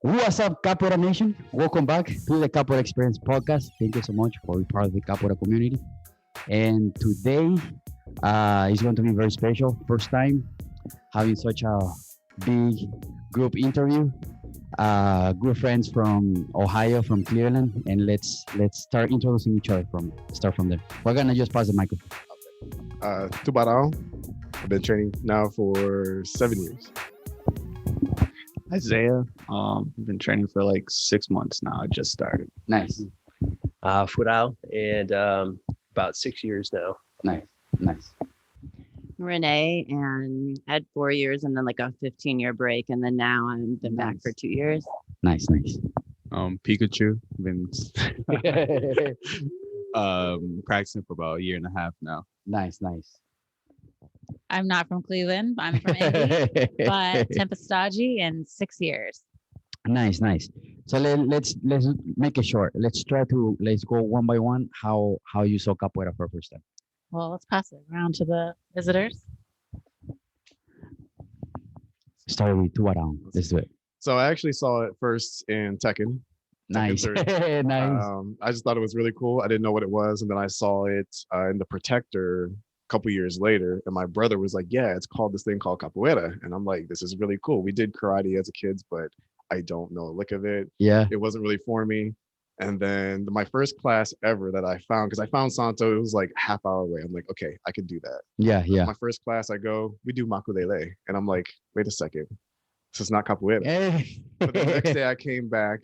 What's up, Capoeira Nation? Welcome back to the Capoeira Experience podcast. Thank you so much for being part of the Capoeira community. And today is going to be very special. First time having such a big group interview. Good friends from Ohio, from Cleveland, and let's start introducing each other from there. We're gonna just pass the microphone. Tubarão. I've been training now for 7 years. Isaiah, I've been training for like 6 months now. I just started. Nice, Fural, and about 6 years now. nice, nice. Renee, and I had 4 years and then like a 15-year break, and then now I've been back for 2 years. Nice, nice. Pikachu, been practicing for about a year and a half now. Nice, nice. I'm not from Cleveland. I'm from Indy, but Tempestagi in 6 years. Nice, nice. So let's make it short. Let's go one by one. How you saw capoeira for the first time? Well, let's pass it around to the visitors. Start with two around. Let's do it. So I actually saw it first in Tekken. Nice, Tekken 3. nice. I just thought it was really cool. I didn't know what it was, and then I saw it in the Protector a couple years later, and my brother was like, "Yeah, it's called this thing called capoeira," and I'm like, "This is really cool." We did karate as a kids, but I don't know a lick of it. Yeah, It wasn't really for me. And then my first class ever that I found, because I found Santo, it was like half hour away. I'm like, okay, I could do that. yeah, yeah. My first class, I go, we do makulele, and I'm like, wait a second, this is not capoeira. Hey. But the next day I came back,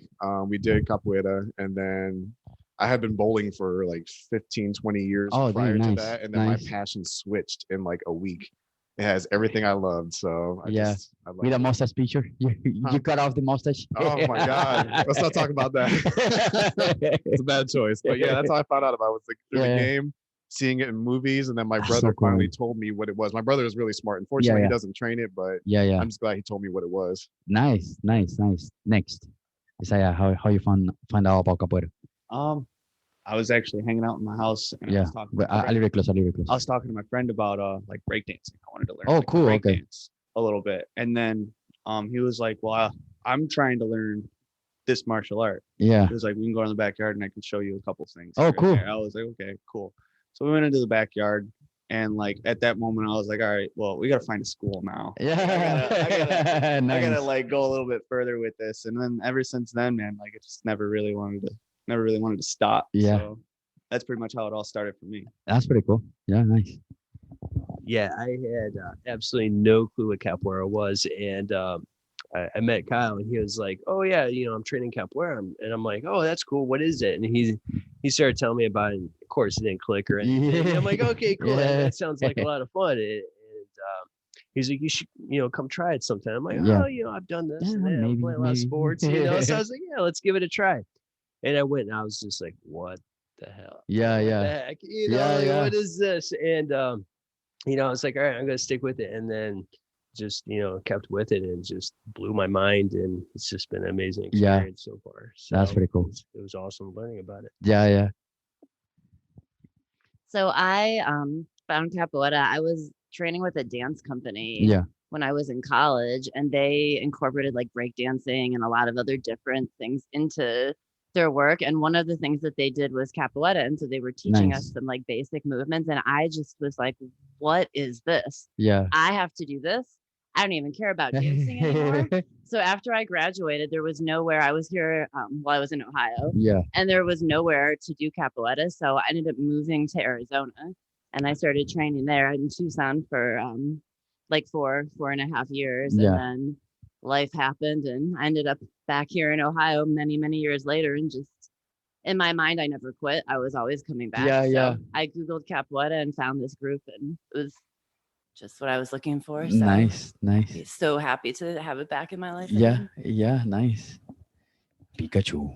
we did capoeira, and then I had been bowling for like 15, 20 years Oh, prior dude, to nice, that, and then nice. my passion switched in like a week. It has everything I loved, so Yeah. I With a love it. mustache picture, you cut off the mustache. Oh my God, let's not talk about that. It's a bad choice, but yeah, that's how I found out about it. Was like through Yeah. the game, seeing it in movies, and then my That's brother so cool. finally told me what it was. My brother is really smart. Unfortunately, yeah. he doesn't train it, but Yeah, yeah. I'm just glad he told me what it was. Nice, nice, nice. Next, Isaiah, how you find out about capoeira? I was actually hanging out in my house and Yeah, I was talking. but a little bit close, a little bit close. I was talking to my friend about like breakdancing. I wanted to learn. Oh, like, cool, okay. breakdance a little bit, and then he was like, "Well, I'm trying to learn this martial art." Yeah. He was like, "We can go in the backyard and I can show you a couple things." Oh, here and cool. there." I was like, "Okay, cool." So we went into the backyard, and like at that moment, I was like, "All right, well, we got to find a school now." Yeah. I Nice. gotta like go a little bit further with this, and then ever since then, man, like I just never really wanted to stop. Yeah. So that's pretty much how it all started for me. That's pretty cool. Yeah, nice. Yeah, I had absolutely no clue what capoeira was, and I met Kyle, and he was like, "Oh yeah, I'm training capoeira," and I'm like, "Oh, that's cool. What is it?" And he started telling me about it. And of course, it didn't click or anything. And I'm like, "Okay, cool. Yeah. That sounds like a lot of fun." And he's like, "You should, come try it sometime." I'm like, Yeah. "Oh, I've done this Yeah, and that. I maybe, play a lot of maybe. sports, So I was like, "Yeah, let's give it a try." And I went, and I was just like, "What the hell? Yeah, What yeah. the heck? Yeah, Like, yeah. what is this?" And I was like, "All right, I'm gonna stick with it." And then just kept with it and just blew my mind, and it's just been an amazing Yeah. experience so far. So That's pretty cool. it was awesome learning about it. Yeah, yeah. So I found capoeira. I was training with a dance company Yeah. when I was in college, and they incorporated like breakdancing and a lot of other different things into their work. And one of the things that they did was capoeira. And so they were teaching us Nice. some like basic movements. And I just was like, what is this? Yeah. I have to do this. I don't even care about dancing anymore. So after I graduated, there was nowhere. I was here while I was in Ohio, Yeah. and there was nowhere to do capoeira. So I ended up moving to Arizona, and I started training there in Tucson for like 4.5 years. Yeah. And then life happened, and I ended up back here in Ohio many years later. And just in my mind, I never quit. I was always coming back. Yeah, So yeah. I Googled capoeira and found this group, and it was just what I was looking for. So Nice, nice. I'm so happy to have it back in my life. Yeah, again. yeah, nice. Pikachu.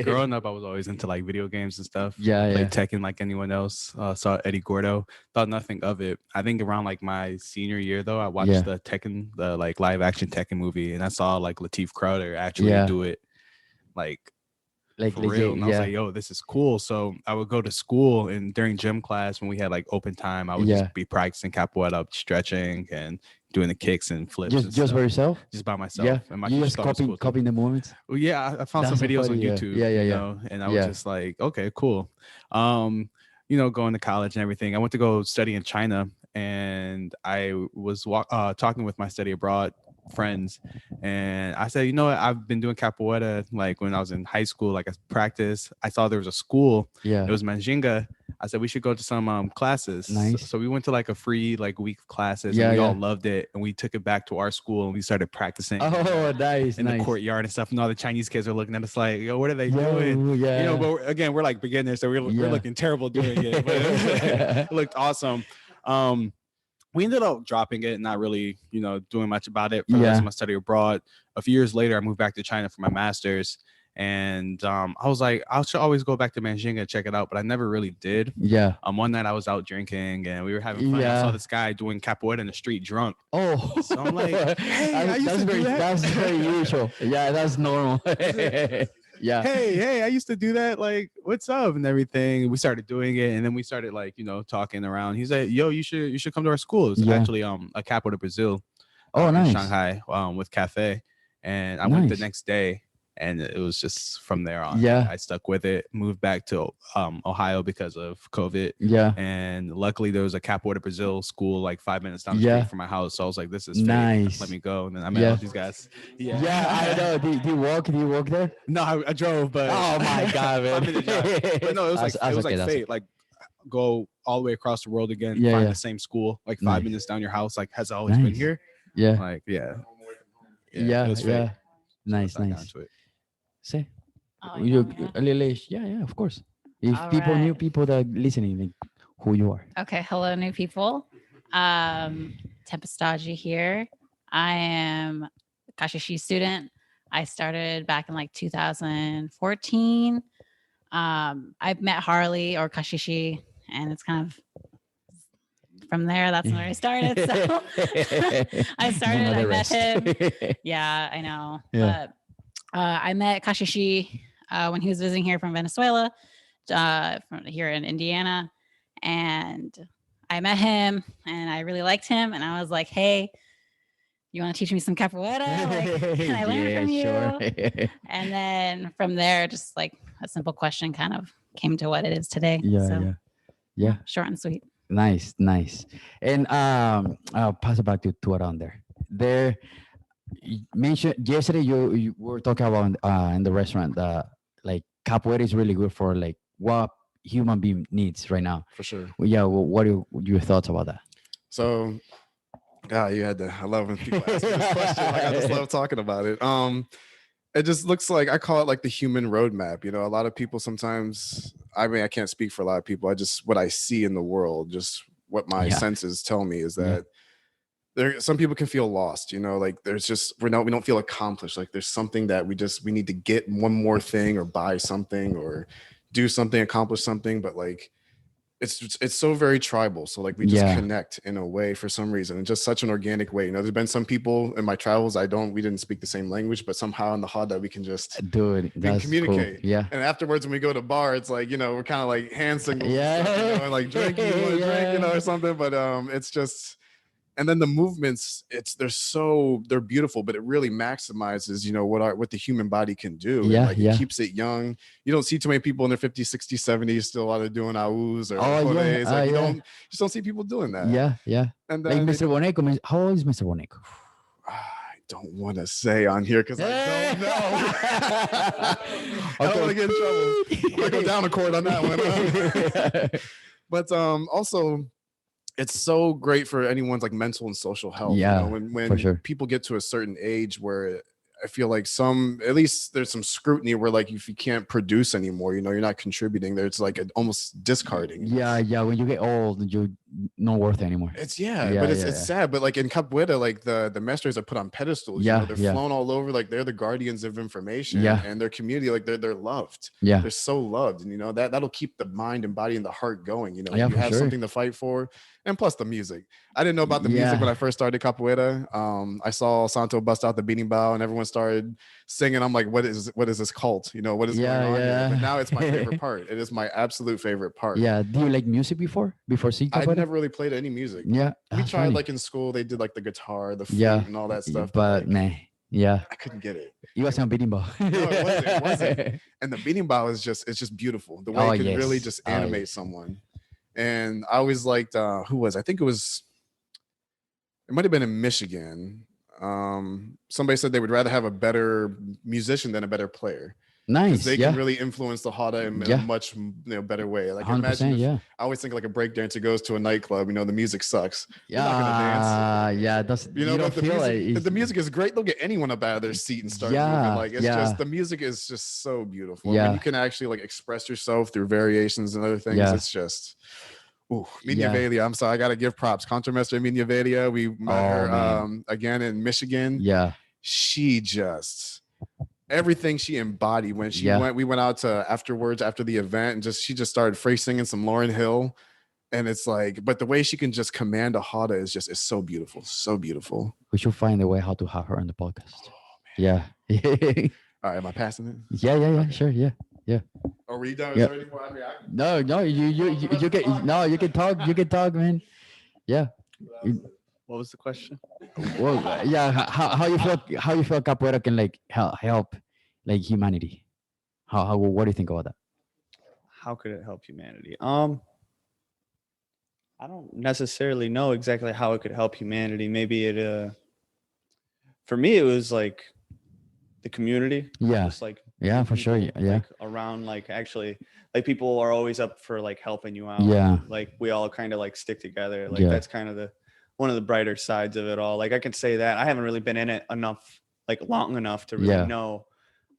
Growing up, I was always into like video games and stuff. Yeah, Played yeah. Tekken like anyone else. Saw Eddie Gordo. Thought nothing of it. I think around like my senior year though, I watched Yeah. the like live action Tekken movie, and I saw like Lateef Crowder actually Yeah. do it like Like for legit, real. And I was yeah. like, yo, this is cool. So I would go to school, and during gym class when we had like open time, I would Yeah. just be practicing capoeira, stretching and doing the kicks and flips. Just and just by stuff, yourself. just by myself. Yeah. And my You teacher just thought it was cool, too. copying the movements. Well, yeah, I found some That's so videos on funny, yeah. YouTube. Yeah, yeah, you yeah. know, and I Yeah. was just like, okay, cool. Going to college and everything. I went to go study in China, and I was talking with my study abroad friends, and I said, you know what, I've been doing capoeira like when I was in high school, like I practice. I saw there was a school. Yeah. It was Manjinga. I said we should go to some classes. Nice. So we went to like a free like week of classes, Yeah, and we yeah. all loved it, and we took it back to our school and we started practicing. Oh, nice. In nice. the courtyard and stuff, and all the Chinese kids are looking at us like, "Yo, what are they Yo, doing?" yeah. You know, but again, we're like beginners, so we're Yeah. looking terrible doing it. But it looked awesome. We ended up dropping it and not really, doing much about it for the rest Yeah. of my study abroad. A few years later, I moved back to China for my master's, and I was like, I should always go back to Manjinga and check it out, but I never really did. Yeah. One night I was out drinking and we were having fun. I Yeah. saw this guy doing capoeira in the street drunk. Oh, So I'm like, hey, I used to do that. That's very usual. Yeah, that's normal. Yeah. Hey, I used to do that. Like, what's up and everything. We started doing it, and then we started like, talking around. He's like, yo, you should come to our school. It's Yeah. actually a Capoeira Brazil. Oh, In nice. Shanghai, with Cafe, and I went the Nice. next day, and it was just from there on. Yeah. I stuck with it. Moved back to Ohio because of COVID. Yeah. And luckily there was a Capoeira Brazil school like 5 minutes down the Yeah. street from my house. So I was like, this is fate. Nice. Let me go. And then I met Yeah. all these guys. Yeah. Yeah, I know. Do you walk? Do you walk there? No, I drove, but Oh my God, man. 5 minute drive. But no, it was like That's it was okay, like that's fate. Like go all the way across the world again, Yeah, find yeah. the same school, like 5 Nice. minutes down your house. Like, has it always been Nice. here? Yeah. Like, yeah. Yeah. It was fate. Yeah. So Nice, I got nice. into it. Say, Oh, you yeah. a little age. Yeah, of course. If All people, new right. people that are listening, like who you are. Okay, hello, new people. Tempestaji here. I am a Kashishi student. I started back in like 2014. I've met Harley or Kashishi, and it's kind of from there. That's where I started. So I started. I met him. Yeah, I know. Yeah. But I met Kashishi when he was visiting here from Venezuela, from here in Indiana, and I met him and I really liked him, and I was like, "Hey, you want to teach me some capoeira? Like, can I learn from you?" Sure. And then from there, just like a simple question kind of came to what it is today. Yeah, So, yeah. short and sweet. Nice. And I'll pass it back to around there. There, you mentioned yesterday you were talking about in the restaurant like capoeira is really good for like what human being needs right now. For sure. Well, yeah. What are your thoughts about that? So, I love when people ask me this question. Like, I just love talking about it. It just looks like, I call it like the human roadmap. A lot of people sometimes, I can't speak for a lot of people. What I see in the world, just what my Yeah. senses tell me is that some people can feel lost, like there's just, we don't feel accomplished. Like there's something that we need to get one more thing or buy something or do something, accomplish something. But like, it's so very tribal. So like we just Yeah. connect in a way for some reason, in just such an organic way. There's been some people in my travels, we didn't speak the same language, but somehow in the hod that we can just Dude, that's communicate. cool. Yeah. And afterwards, when we go to bar, it's like, we're kind of like hand signals, Yeah. and stuff, and like drinking, you want to drink, Yeah. or something. But it's just, and then the movements, they're beautiful, but it really maximizes, what the human body can do. And, Yeah, like yeah. it keeps it young. You don't see too many people in their 50s, 60s, 70s still out of doing AUs or Oh, yeah. pones. Like Yeah. just don't see people doing that. Yeah. And Like then Mr. Boneco. How old is Mr. Boneco? I don't want to say on here because I don't know. I don't want to get in trouble. I'm gonna go down a court on that one. But also, it's so great for anyone's like mental and social health. Yeah, when for sure. people get to a certain age where I feel like at least there's some scrutiny where like if you can't produce anymore, you're not contributing. There's like almost discarding. Yeah. When you get old, you're not worth it anymore. It's Yeah, but it's yeah. sad. But like in Capoeira, like the masters are put on pedestals. Yeah, they're yeah. flown all over. Like they're the guardians of information. Yeah. And their community, like they're loved. Yeah. They're so loved, and that'll keep the mind and body and the heart going. Yeah, you for have sure. something to fight for, and plus the music. I didn't know about the Yeah. music when I first started Capoeira. I saw Santo bust out the beating bow, and everyone started singing. I'm like, what is this cult? What is Yeah, going on yeah. here? But now it's my favorite part. It is my absolute favorite part. Yeah. Do you like music before seeing I Capoeira? never really played any music. Yeah. We that's tried funny. like in school. They did like the guitar, the flute, Yeah, and all that stuff. but like, nah. Yeah. I couldn't get it. You was on beating ball. No, it wasn't. It wasn't. And the beating bow is it's just beautiful. The way Oh, it can really yes. just Oh, animate yes. someone. And I always liked who was I think it might have been in Michigan. Somebody said they would rather have a better musician than a better player. Nice. They Yeah. can really influence the Hada in Yeah. a much better way. Like 100%. imagine if, Yeah. I always think like a breakdancer goes to a nightclub, the music sucks. You're not gonna dance. Yeah. That's You know, don't but feel like the music is great. They'll get anyone up out of their seat and start moving. Yeah, Like it's yeah. just the music is just so beautiful. Yeah. When you can actually like express yourself through variations and other things, Yeah. it's just Minya Yeah. Velia. I'm sorry, I gotta give props. Contramaster Minya Velia. We met her man. again in Michigan. Yeah. She just everything she embodied when she Yeah. we went out to afterwards after the event and she just started free singing some Lauryn Hill. And it's like, but the way she can just command a Hada is so beautiful. So beautiful. We should find a way how to have her on the podcast. Yeah. All right, am I passing it? Yeah. Sure. Yeah. Are we done? Yeah. Is there any more? No. You can. No, you can talk. You can talk, man. Yeah. What was the question? Well, yeah. How you feel? How you feel capoeira can like help like humanity? How? What do you think about that? How could it help humanity? I don't necessarily know exactly how it could help humanity. Maybe it for me it was like the community. Yeah. Just like Yeah, for sure. people, Yeah. like, around like actually like people are always up for like helping you out. Yeah. Like we all kind of like stick together. Like Yeah. that's kind of one of the brighter sides of it all. Like I can say that I haven't really been in it enough, like long enough to really Yeah. know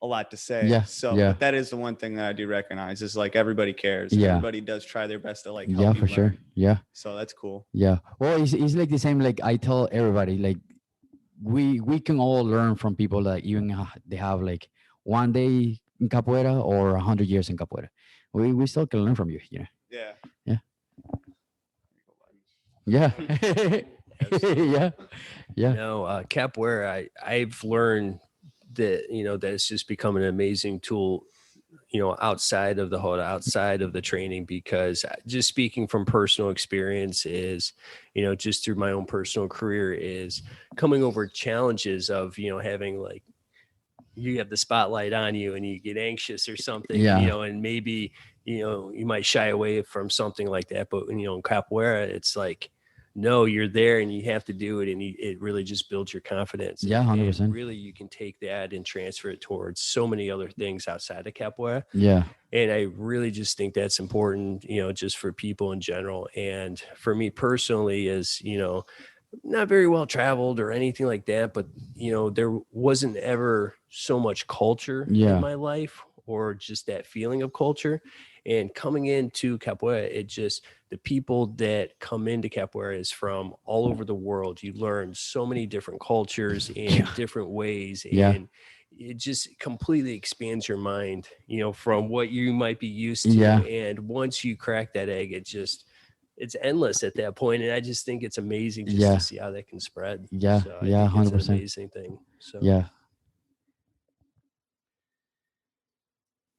a lot to say. Yeah, So yeah. but that is the one thing that I do recognize is like everybody cares. Yeah. Everybody does try their best to like help Yeah, you for sure. learn. Yeah. So that's cool. Yeah. Well, it's like the same. Like I tell everybody, like we can all learn from people that even they have like one day in capoeira or 100 years in capoeira. We still can learn from you. You know. Yeah. Yeah. Yeah. Yeah. Capoeira, I've learned that that it's just become an amazing tool, outside of the Hoda, outside of the training, because just speaking from personal experience is, just through my own personal career is coming over challenges of, having like, you have the spotlight on you and you get anxious or something, Yeah. and maybe, you might shy away from something like that. But, in capoeira, it's like, no, you're there and you have to do it. And it really just builds your confidence. Yeah, And 100%. really, you can take that and transfer it towards so many other things outside of capoeira. Yeah. And I really just think that's important, just for people in general. And for me personally is, not very well traveled or anything like that, but, there wasn't ever so much culture Yeah. in my life or just that feeling of culture. And coming into capoeira, the people that come into capoeira is from all over the world. You learn so many different cultures in different ways. Yeah. And it just completely expands your mind, from what you might be used to. Yeah. And once you crack that egg, it's endless at that point. And I just think it's amazing just Yeah. to see how that can spread. Yeah. So I Yeah. think it's an 100%. amazing thing. So Yeah.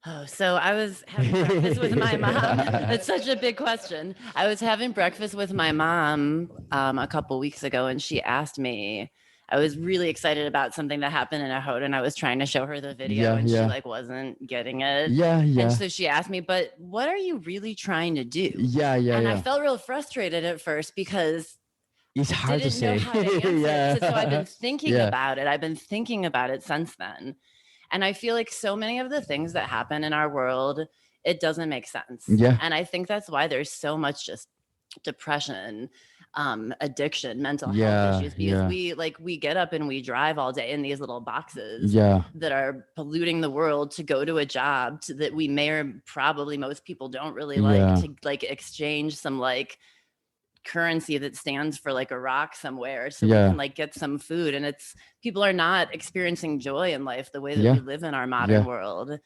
Oh, so I was having breakfast with my mom. That's such a big question. I was having breakfast with my mom a couple weeks ago, and she asked me. I was really excited about something that happened in a Hoda, and I was trying to show her the video, Yeah, and yeah. she like wasn't getting it. Yeah. Yeah. And so she asked me, "But what are you really trying to do?" Yeah. Yeah. And I Yeah. felt real frustrated at first because It's I hard to didn't know say. how to answer it. So I've been thinking Yeah. about it. I've been thinking about it since then. And I feel like so many of the things that happen in our world, it doesn't make sense. Yeah. And I think that's why there's so much just depression, addiction, mental Yeah, health issues, because yeah. we get up and we drive all day in these little boxes Yeah. that are polluting the world to go to a job that we may or probably most people don't really like, Yeah. to like exchange some like currency that stands for like a rock somewhere so we Yeah. can like get some food. And it's people are not experiencing joy in life the way that Yeah. we live in our modern Yeah. world.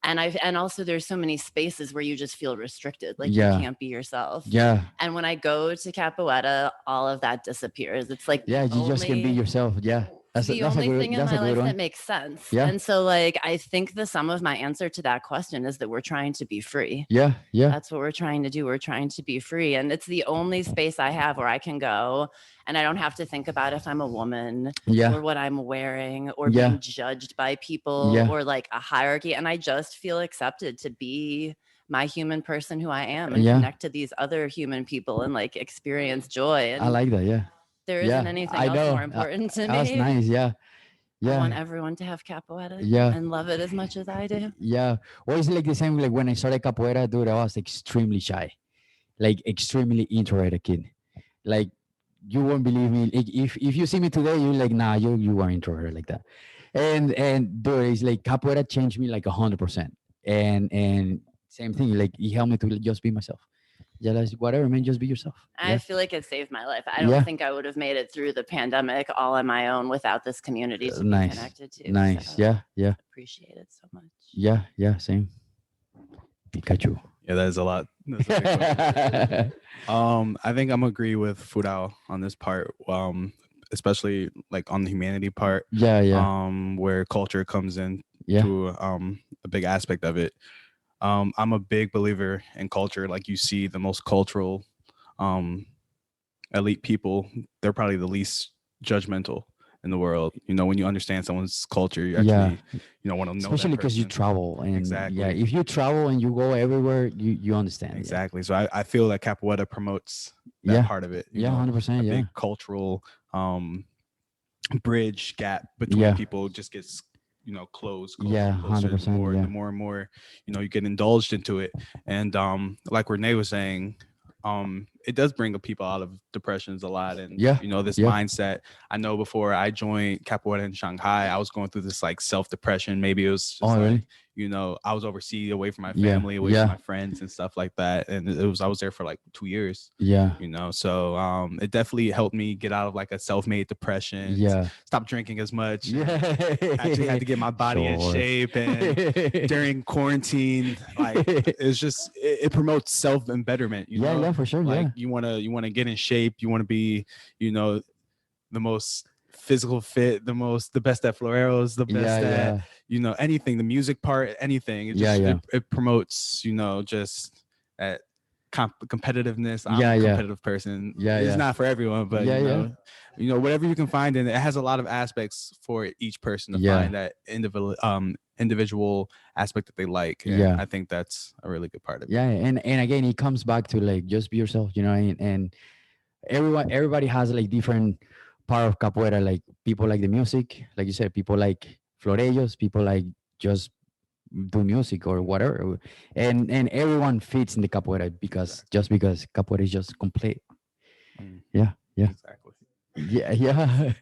And also there's so many spaces where you just feel restricted, like Yeah. you can't be yourself. Yeah. And when I go to Capoeira, all of that disappears. It's like Yeah. You just can be only- yourself. Yeah. It's the only thing in that's a my good life one. that makes sense. Yeah. And so like I think the sum of my answer to that question is that we're trying to be free. Yeah, yeah, That's what we're trying to do. We're trying to be free. And it's the only space I have where I can go and I don't have to think about if I'm a woman yeah, or what I'm wearing or Yeah. being judged by people Yeah. or like a hierarchy. And I just feel accepted to be my human person who I am and Yeah. connect to these other human people and like experience joy. And I like that. Yeah, there yeah, isn't anything I else know. more important to me. That's nice. Yeah, I want yeah, everyone to have capoeira Yeah. and love it as much as I do. yeah. Well, it's like the same. Like when I started capoeira, dude, I was extremely shy, like extremely introverted kid. Like you won't believe me. Like, if you see me today, you're like, nah, you are introverted like that. And dude, it's like capoeira changed me like 100%. And same thing, like it helped me to just be myself. Yeah, like, whatever, man, just be yourself. I Yeah, feel like it saved my life. I don't Yeah. think I would have made it through the pandemic all on my own without this community to be nice, connected to. nice. So Yeah, yeah, appreciate it so much. yeah, yeah. Same. Pikachu. Yeah, that is a lot. That's a big one. I think I'm gonna agree with Fudao on this part. Especially like on the humanity part. Yeah, yeah, Where culture comes in Yeah. to a big aspect of it. I'm a big believer in culture. Like you see the most cultural elite people, they're probably the least judgmental in the world. You know, when you understand someone's culture, you Yeah. actually want to know that especially because you person. travel and Exactly. yeah, if you travel and you go everywhere, you understand. Exactly. So I feel that Capoeira promotes that Yeah. part of it. Yeah, know, 100%. a Yeah, big cultural bridge gap between Yeah. people just gets closed Yeah, and closer, 100%, more yeah. the more and more you get indulged into it. And like Renee was saying, it does bring people out of depressions a lot. And Yeah, this yeah. mindset. I know before I joined Capoeira in Shanghai, I was going through this like self-depression. Maybe it was just Oh, really? I was overseas, away from my Yeah, family, away yeah. from my friends and stuff like that. And I was there for like 2 years, Yeah, so it definitely helped me get out of like a self-made depression. yeah, Stop drinking as much. yeah. Actually had to get my body in Sure. shape. And during quarantine, like it's just it promotes self-embetterment. Yeah, yeah, for sure. Like Yeah, you want to get in shape. You want to be, the most physical fit, the best at floreros, the best yeah, at anything, the music part, anything. It Yeah, just yeah. It promotes just that competitiveness. I'm Yeah, a yeah. competitive person. Yeah, It's yeah. not for everyone, but Yeah, whatever you can find, and it has a lot of aspects for each person to Yeah. find that individual aspect that they like. And Yeah. I think that's a really good part of it. Yeah, and again, it comes back to like just be yourself, and everybody has like different part of capoeira. Like people like the music, like you said, people like florellos, people like just do music or whatever, and everyone fits in the capoeira because capoeira is just complete. Mm. Yeah, yeah, Exactly. yeah.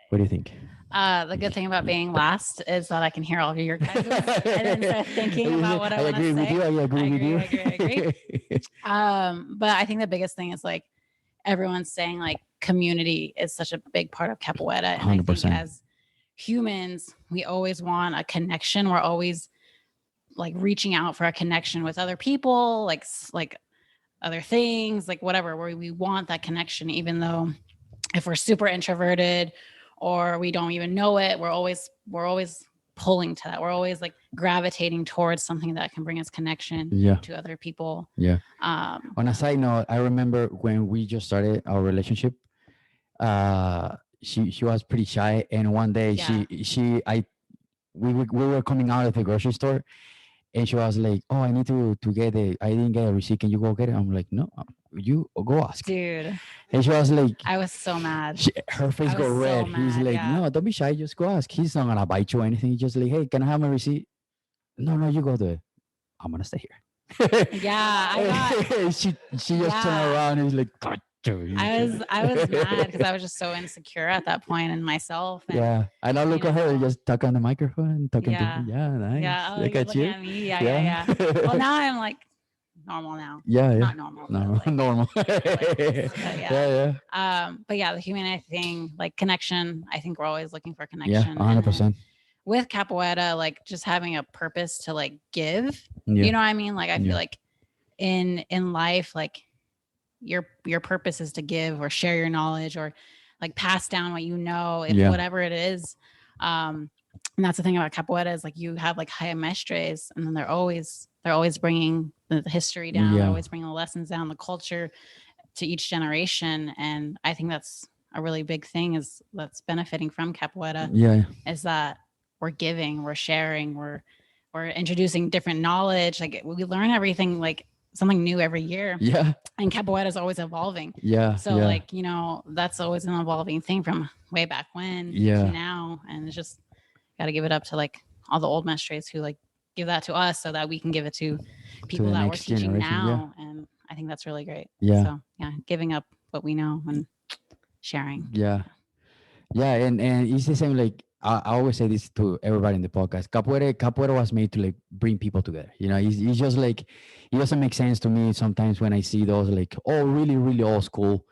What do you think? The good thing about being last is that I can hear all of your guys and then start thinking about what I want to agree with say. you. I agree with you. I agree. But I think the biggest thing is like everyone's saying like community is such a big part of capoeira. And I 100%. think as humans, we always want a connection. We're always like reaching out for a connection with other people, like other things, like whatever, where we want that connection, even though if we're super introverted or we don't even know it, we're always pulling to that. We're always like gravitating towards something that can bring us connection Yeah. to other people. Yeah. On a side note, I remember when we just started our relationship, she was pretty shy, and one day we were coming out of the grocery store, and she was like, "Oh, I need to get I didn't get a receipt. Can you go get it?" I'm like, "No, you go ask." Dude, And she was like, I was so mad. her face I got was so red. He's mad, like, yeah. "No, don't be shy. Just go ask. He's not gonna bite you or anything. He's just like, hey, can I have my receipt?" No, you go do it. I'm gonna stay here. Yeah, she just turned Yeah. around and was like, "God, dude." I was mad because I was just so insecure at that point in myself. And Yeah, and I look you at her, know. just talk on the microphone, talking Yeah. to nice. Yeah, oh, Look you're at looking you. at me. Yeah. Well, now I'm like normal now. Yeah, yeah. Not normal. No, but, like, normal. like this, but yeah. yeah. But yeah, the humanity thing, like connection. I think we're always looking for connection. Yeah, and 100%. then with capoeira, like just having a purpose to like give. Yeah. You know what I mean? Like I feel Yeah. like in life, like your purpose is to give or share your knowledge or like pass down what you know, if Yeah. whatever it is. And that's the thing about capoeira is like you have like high mestres, and then they're always bringing the history down. Yeah. They're always bringing the lessons down, the culture to each generation. And I think that's a really big thing is that's benefiting from capoeira Yeah. is that we're giving, we're sharing, we're introducing different knowledge. Like we learn everything, like something new every year. Yeah. And capoeira is always evolving. Yeah. So yeah. like, you know, that's always an evolving thing from way back when Yeah. to now. And it's just got to give it up to like all the old mestres who like give that to us so that we can give it to people the that we're next teaching generation, yeah. now. And I think that's really great. Yeah. So yeah, giving up what we know and sharing. Yeah. Yeah. And it's the same, like, I always say this to everybody in the podcast. Capoeira was made to like bring people together. You know, it's just like, it doesn't make sense to me sometimes when I see those like, oh, really, really old school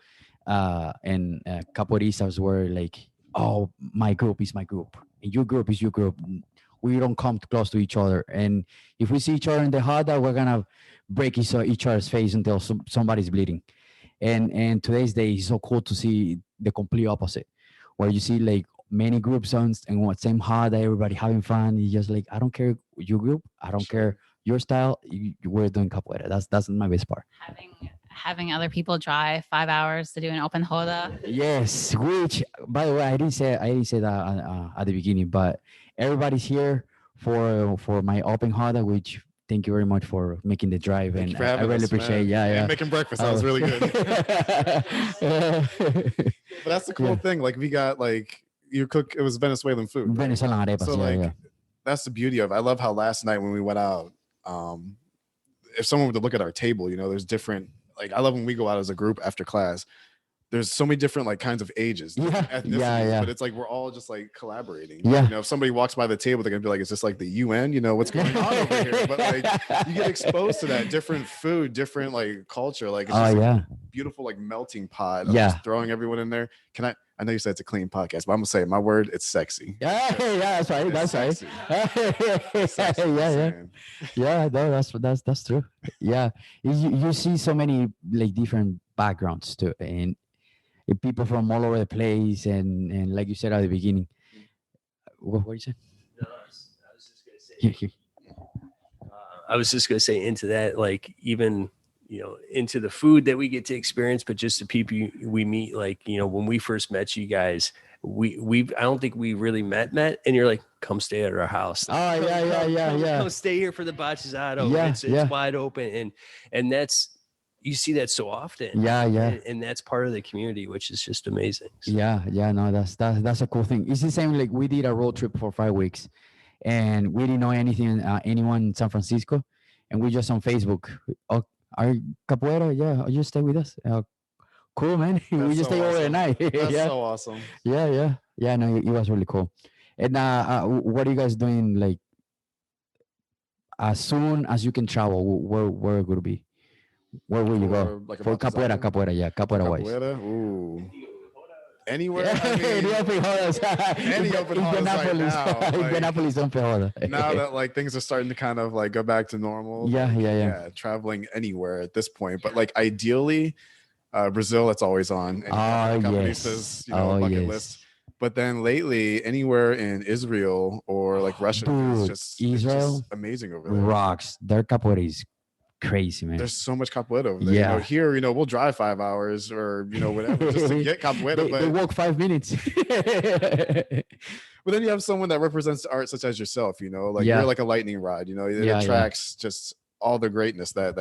and capoeiristas were like, oh, my group is my group and your group is your group. We don't come close to each other, and if we see each other in the hada, we're gonna break each other's face until somebody's bleeding. And today's day is so cool to see the complete opposite, where you see like many groups on and what same hada, everybody having fun. It's just like, I don't care your group, I don't care your style. We're doing capoeira. That's my best part. Having other people drive 5 hours to do an open hoda. Yes, which by the way, I didn't say that at the beginning, but everybody's here for my open hoda, which thank you very much for making the drive. Thank And you for I having really us, appreciate it. man. Yeah, And yeah. making breakfast. That was really good. But that's the cool Yeah. thing. Like we got like you cook. It was Venezuelan food. right? Venezuelan arepas, So yeah, like yeah. that's the beauty of it. I love how last night when we went out, if someone were to look at our table, you know, there's different. Like I love when we go out as a group after class. There's so many different like kinds of ages, different Yeah, ethnicities, yeah, yeah. but it's like we're all just like collaborating. Yeah. You know, if somebody walks by the table, they're gonna be like, "Is this like the UN? You know, what's going on over here?" But like you get exposed to that different food, different like culture. Like it's Oh just like, yeah. beautiful like melting pot of Yeah. just throwing everyone in there. I know you said it's a clean podcast, but I'm gonna say my word, it's sexy. Yeah, yeah, that's right. It's That's right. sexy. Sexy, yeah, I'm yeah, saying. yeah. No, that's true. Yeah, you see so many like different backgrounds too, and people from all over the place, and like you said at the beginning, what you said? No, I was just gonna say. Here, here. I was just gonna say into that, like even into the food that we get to experience, but just the people we meet. Like when we first met you guys, I don't think we really met, and you're like, come stay at our house. Oh yeah. Come stay here for the bachillerato. Yeah, It's yeah. wide open, and that's. You see that so often. Yeah. And that's part of the community, which is just amazing. So, Yeah. No, that's a cool thing. It's the same. Like we did a road trip for 5 weeks, and we didn't know anyone in San Francisco, and we just on Facebook. Oh, are capoeira? Yeah, you stay with us. Cool, man. We That's just so stay over the awesome. night. That's yeah. so awesome. Yeah. No, it was really cool. And what are you guys doing? Like as soon as you can travel, where would it be? Where will you go? Like For about this album? capoeira, yeah, capoeira wise. Capoeira? Ooh. Anywhere? Yeah, I mean, the open hodas. any open hodas right now, like- Indianapolis open hoda. now that like things are starting to kind of like go back to normal. Yeah. Traveling anywhere at this point, but like ideally, Brazil, that's always on. Oh, Capoeirista's, yes. bucket Yes. list. But then lately, anywhere in Israel or like Russia, Dude, it's Israel just amazing over there. Rocks. Their capoeira is crazy, man. There's so much capoeira over there. Yeah. Here, we'll drive 5 hours or whatever just to get capoeira. they walk 5 minutes. But then you have someone that represents art such as yourself, like Yeah. you're like a lightning rod, it Yeah. attracts just all the greatness that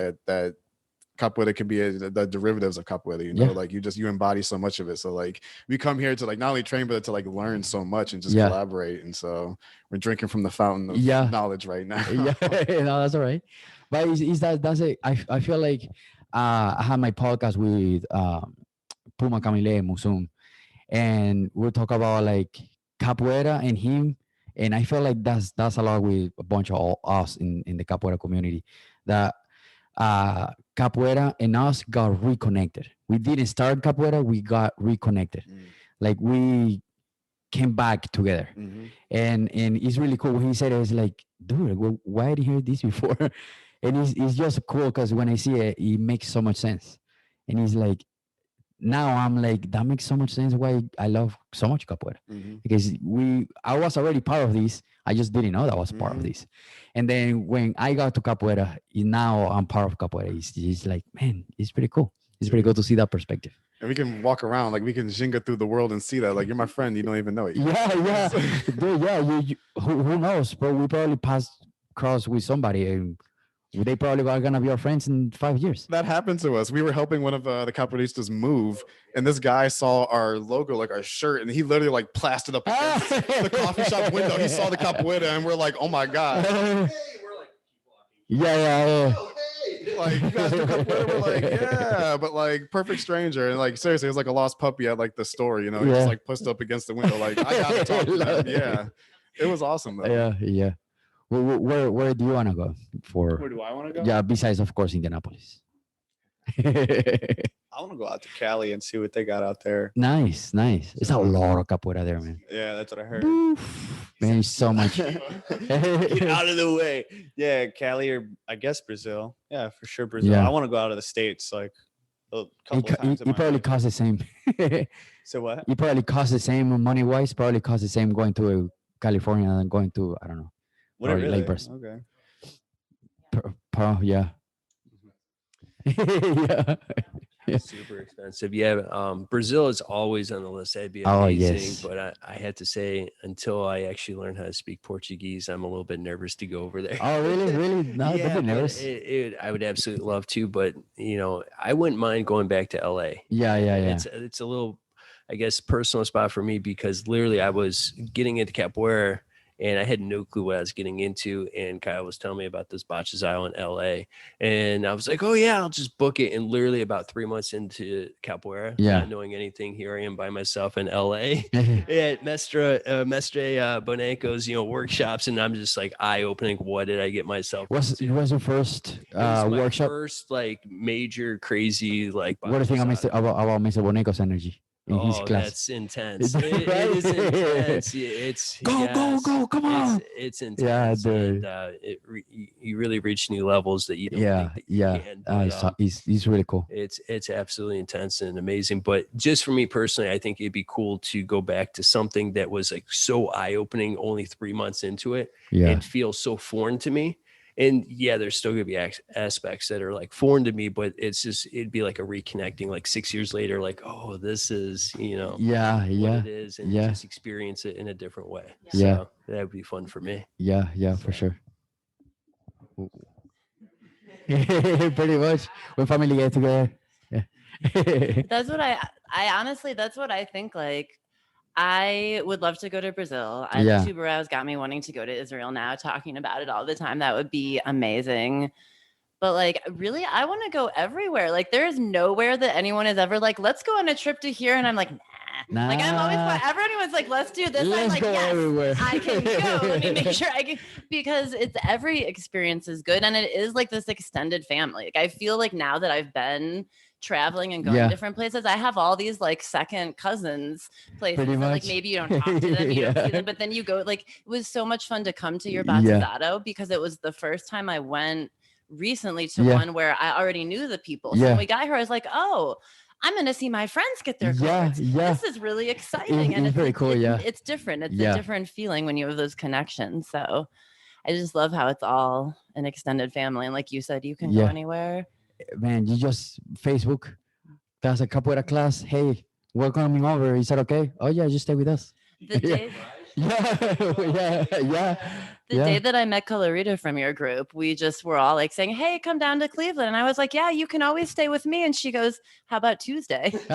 capoeira can be, the derivatives of capoeira, Yeah. like you embody so much of it. So like we come here to like not only train, but to like learn so much and just Yeah. collaborate. And so we're drinking from the fountain of Yeah. knowledge right now. Yeah, no, that's all right. But that's it. I feel like I had my podcast with Puma Camille Musum, and we'll talk about like capoeira and him. And I feel like that's a lot with a bunch of us in the capoeira community, that capoeira and us got reconnected. We didn't start capoeira, we got reconnected. Like we came back together. Mhm. And it's really cool. What he said is like, dude, why didn't I hear this before? And it's just cool because when I see it, it makes so much sense. And he's like, now I'm like, that makes so much sense why I love so much capoeira. Because I was already part of this. I just didn't know that I was part of this. And then when I got to capoeira, now I'm part of capoeira. It's like, man, it's pretty cool. It's pretty cool to see that perspective. And we can walk around, like we can jinga through the world and see that. Like, you're my friend, you don't even know it. Yeah. Dude, yeah. Who knows? But we probably passed cross with somebody and they probably are gonna be our friends in 5 years. That happened to us. We were helping one of the capoeiristas move, and this guy saw our logo, like our shirt, and he literally like plastered up against the coffee shop window. He saw the capoeira, and we're like, "Oh my god!" Yeah. Like, you guys do capoeira? We're like, yeah, but like perfect stranger, and like seriously, it was like a lost puppy at like the store. You know, he just like pushed up against the window. Like, I gotta talk to them. Yeah, it was awesome though. Yeah. Where do you wanna go for? Where do I want to go? Yeah, besides of course Indianapolis. I want to go out to Cali and see what they got out there. Nice. It's a lot of capoeira there, man. Yeah, that's what I heard. Man, it's so much. Get out of the way. Yeah, Cali or I guess Brazil. Yeah, for sure Brazil. Yeah. I want to go out of the States like a couple of times. You probably cost the same. So what? You probably cost the same money wise. Probably cost the same going to California than going to, I don't know. Would it Or really? Lakers. Okay. Yeah. Yeah. Super expensive. Yeah, Brazil is always on the list. That'd be Oh, amazing. yes. But I had to say, until I actually learn how to speak Portuguese, I'm a little bit nervous to go over there. Oh, really? No, Yeah, don't be but nervous. I would absolutely love to, but I wouldn't mind going back to LA. Yeah. It's a little, I guess, personal spot for me because literally I was getting into capoeira and I had no clue what I was getting into. And Kyle was telling me about this Botches Isle in LA. And I was like, oh yeah, I'll just book it. And literally about 3 months into capoeira, not knowing anything, here I am by myself in LA at Mestre Boneco's, workshops. And I'm just like eye-opening. What did I get myself into? It was your first It was my workshop? first like major crazy like. What do you think about Mr. Boneco's energy in his class? That's intense. Right? It is intense. It's Go, come on. It's intense. dude. And you really reach new levels that you don't think that you can. But, He's really cool. it's absolutely intense and amazing. But just for me personally, I think it'd be cool to go back to something that was like so eye-opening only 3 months into it and feel so foreign to me. And yeah, there's still gonna be aspects that are like foreign to me, but it'd be like a reconnecting like 6 years later, like, oh, this is, what it is, and just experience it in a different way. Yeah. So that would be fun for me. Yeah, for sure. Pretty much. When family get together. Yeah. That's what I honestly, that's what I think. Like, I would love to go to Brazil. The Tuberows got me wanting to go to Israel now, talking about it all the time. That would be amazing. But like, really, I want to go everywhere. Like, there is nowhere that anyone is ever like, let's go on a trip to here. And I'm like, nah. Like, I'm always, everyone's like, let's do this. I'm like, yes, everywhere. I can go. Let me make sure I can, because every experience is good. And it is like this extended family. Like, I feel like now that I've been traveling and going to different places, I have all these like second cousins places that, like, maybe you don't talk to them, you don't see them, but then you go. Like, it was so much fun to come to your Battizado because it was the first time I went recently to one where I already knew the people. So when we got here, I was like, oh, I'm going to see my friends get their cards. This is really exciting. And it's very cool. It's different. It's a different feeling when you have those connections. So I just love how it's all an extended family. And like you said, you can go anywhere. Man, you just Facebook, there's a capoeira class. Hey, we're coming over. Is that okay? Oh yeah, just stay with us. The day, the day that I met Colorita from your group, we just were all like saying, "Hey, come down to Cleveland," and I was like, "Yeah, you can always stay with me." And she goes, "How about Tuesday?" What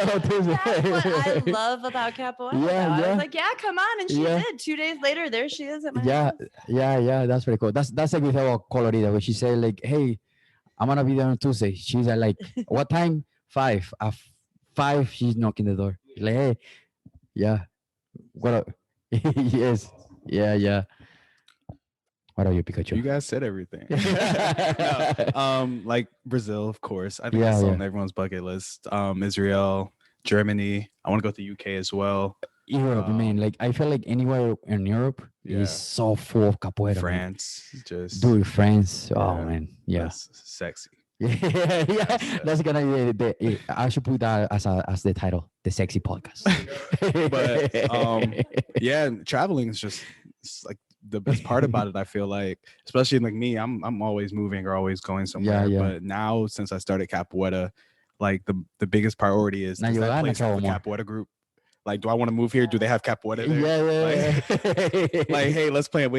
about Tuesday? That's what I love about capoeira. I was like, "Yeah, come on," and she did. 2 days later, there she is at my house. Yeah, that's pretty cool. That's the good thing about Colorita, where she said like, "Hey, I'm gonna be there on Tuesday." She's like, "What time?" 5. At 5, she's knocking the door. Like, hey, what up? Yes, yeah. What are you, Pikachu? You guys said everything. No, like Brazil, of course. I think that's on everyone's bucket list. Israel, Germany. I want to go to the UK as well. Europe, man. Like, I feel like anywhere in Europe is so full of capoeira. France, France. Oh man, that's sexy. Yeah, that's gonna be I should put that as the title, the sexy podcast. But yeah, traveling is just it's like the best part about it. I feel like, especially like me, I'm always moving or always going somewhere. yeah. But now since I started Capoeira, like the biggest priority is Now does you that gotta place have a travel more. Capoeira group? Like, do I want to move here? Do they have Capoeira there? Yeah. Like, hey, let's plan.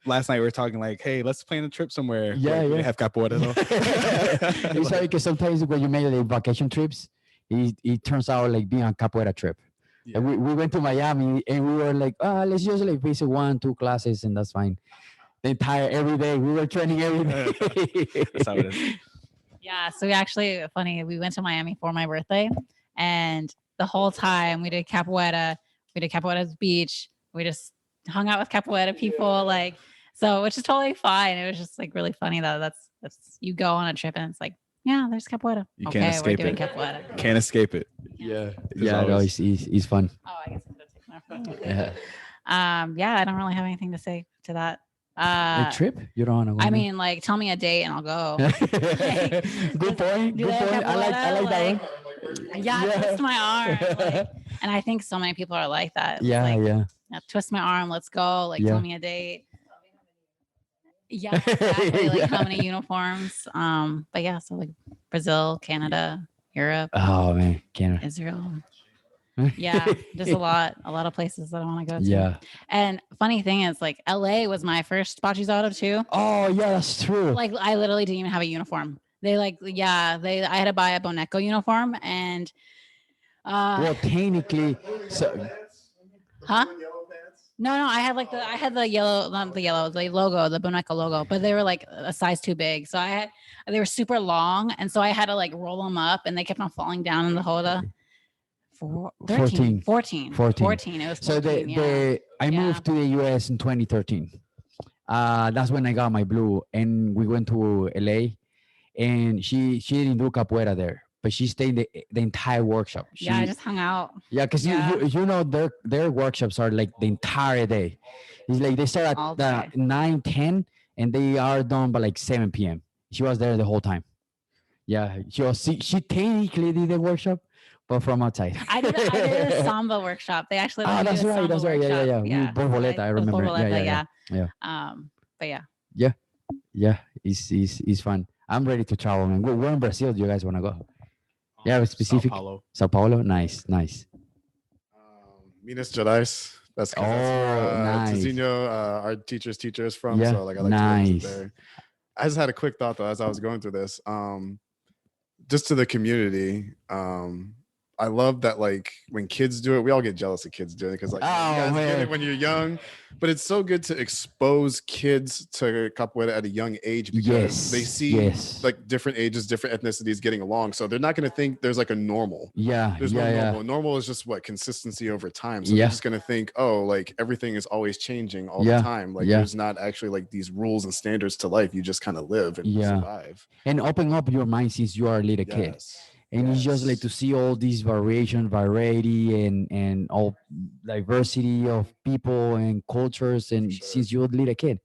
Last night we were talking like, hey, let's plan a trip somewhere. Yeah, Do yeah. they have Capoeira though? It's like, 'cause sometimes when you make the vacation trips, it turns out like being a capoeira trip. Yeah. And we went to Miami and we were like, let's just like visit 1-2 classes and that's fine. The entire every day we were training every day. That's how it is. Yeah. So we actually, funny, we went to Miami for my birthday, and the whole time we did capoeira. We did capoeira's beach. We just hung out with capoeira people, like, so, which is totally fine. It was just like really funny that that's you go on a trip and it's like, yeah, there's capoeira. You okay, can't escape we're doing it. capoeira. Can't escape it. Yeah, There's no, always- it's fun. Oh, I guess I'm gonna take my phone. Yeah. Yeah, I don't really have anything to say to that. A trip? You don't want to go? I now? mean, like, tell me a date and I'll go. Good point. Do Good they have point. I like capoeira? that one. Yeah, Yeah. twist my arm. Like, and I think so many people are like that. It's Yeah, like, yeah. twist my arm, let's go. Like, Yeah. tell me a date. Yeah, exactly. Like, Yeah. how many uniforms? But yeah, so like Brazil, Canada, Europe, Oh man, Canada. Israel. Yeah, there's a lot of places that I want to go to. Yeah. And funny thing is, like, LA was my first Bachizado too. Oh yeah, that's true. Like, I literally didn't even have a uniform. They like, yeah, I had to buy a Boneco uniform, and Well, technically, so huh? No, I had like the yellow, not the yellow, the logo, the Boneco logo, but they were like a size too big. So they were super long, and so I had to like roll them up, and they kept on falling down in the holder. 14. 14. It was 14. So I Yeah. moved to the US in 2013. That's when I got my blue, and we went to LA, and she didn't do capoeira there, but she stayed the entire workshop. Yeah, I just hung out. Yeah, because Yeah. you know their workshops are like the entire day. It's like they start All at day. 9, 10, and they are done by like 7 p.m. She was there the whole time. Yeah, she technically did the workshop, but from outside. I did a samba workshop. They actually let me that's do a right. samba That's right. Yeah. workshop. With Borboleta, I with remember. Borboleta, Yeah. But yeah. Yeah, it's fun. I'm ready to travel, man. We're in Brazil. Do you guys want to go? Yeah, specific. Sao Paulo. Nice. Minas Gerais. That's Oh, where nice. Tizinho, our teacher's teacher is from. Yeah, So like I like to nice. visit there. I just had a quick thought though as I was going through this. Just to the community. I love that like when kids do it, we all get jealous of kids doing it because like you guys get man. it when you're young, but it's so good to expose kids to capoeira at a young age because they see like different ages, different ethnicities getting along. So they're not going to think there's like a normal. Yeah. There's no normal. Normal is just what consistency over time. So they're just going to think, oh, like everything is always changing all the time. Like there's not actually like these rules and standards to life. You just kind of live and survive. And open up your mind since you are a little kid. And it's just like to see all these variety and all diversity of people and cultures and since you're a little kid.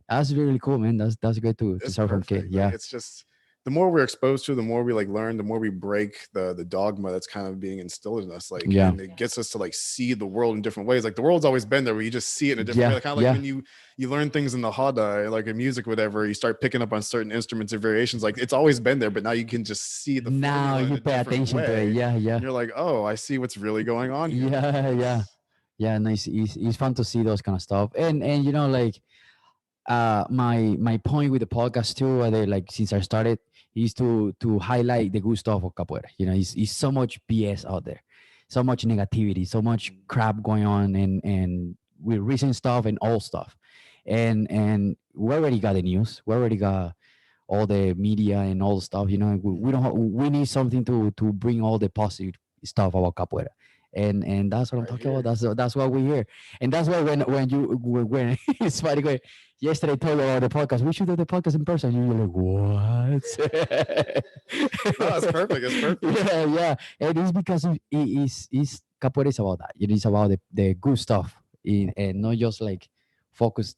That's really cool, man. That's great to start from kid. Yeah. Like, it's just the more we're exposed to, the more we like learn, the more we break the dogma that's kind of being instilled in us. Like and it gets us to like see the world in different ways. Like the world's always been there where you just see it in a different way. Like, kind of like when you learn things in the hada, like in music, whatever, you start picking up on certain instruments or variations. Like it's always been there, but now you can just see the now you pay attention to it. Yeah. And you're like, oh, I see what's really going on here. Yeah. Nice. It's fun to see those kind of stuff. And you know, like my point with the podcast too, like since I started, is to highlight the good stuff of capoeira. You know, it's so much BS out there, so much negativity, so much crap going on, and with recent stuff and old stuff, and we already got the news, we already got all the media and all the stuff. You know, we need something to bring all the positive stuff about capoeira. And that's what I'm talking about. That's why we're here. And that's why when it's funny, when yesterday I told you about the podcast, we should do the podcast in person. You're like, what? No, it's perfect. It's perfect. Yeah. And it's because it's capoeira is about that. It is about the good stuff and not just like focus.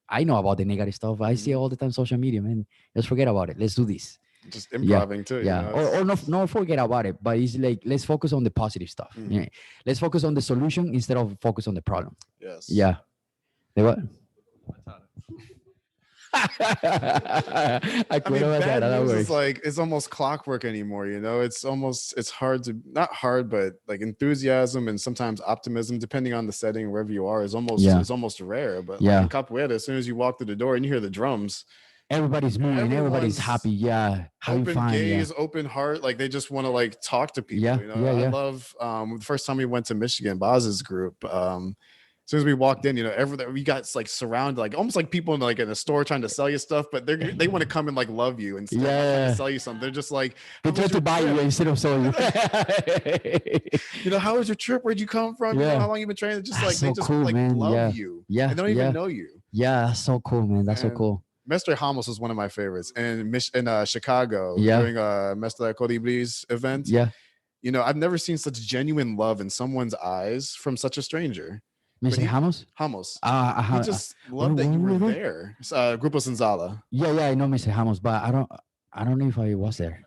I know about the negative stuff. I see all the time social media, man. Just forget about it. Let's do this. just improving too. Yeah, You know? or no forget about it, but it's like let's focus on the positive stuff. Mhm. Yeah, let's focus on the solution instead of focus on the problem. Yes. Yeah. They what? I I quit mean, about bad that. That news is works. like it's almost clockwork anymore. You know, it's hard to not hard, but like enthusiasm and sometimes optimism, depending on the setting, wherever you are, is almost rare. But like Yeah. in capoeira, as soon as you walk through the door and you hear the drums, Everybody's moving. Everybody's everyone's happy. Yeah. Having open fun. Yeah. gaze, open heart, like they just want to like talk to people. Yeah, You know, yeah, I yeah. love the first time we went to Michigan, Boz's group. As soon as we walked in, you know, we got like surrounded, like almost like people in a store trying to sell you stuff, but they want to come and like love you instead of trying Yeah. to sell you something. They're just like, They "How try was to your buy you trip? instead of selling you. You know, how was your trip? Where'd you come from? You Yeah. know, how long you been training?" Just That's like they so just cool, like man. love Yeah. you. Yeah, And they don't yeah. even know you. Yeah, that's so cool, man. That's so And cool. Mestre Ramos was one of my favorites. And in Chicago, Yeah. during Mestre Colibri's event, Yeah. you know, I've never seen such genuine love in someone's eyes from such a stranger. But Mr. he- Ramos? Ramos. He He just loved that where you were were you there. Grupo Senzala, Yeah, I know Mr. Ramos, but I don't know if I was there.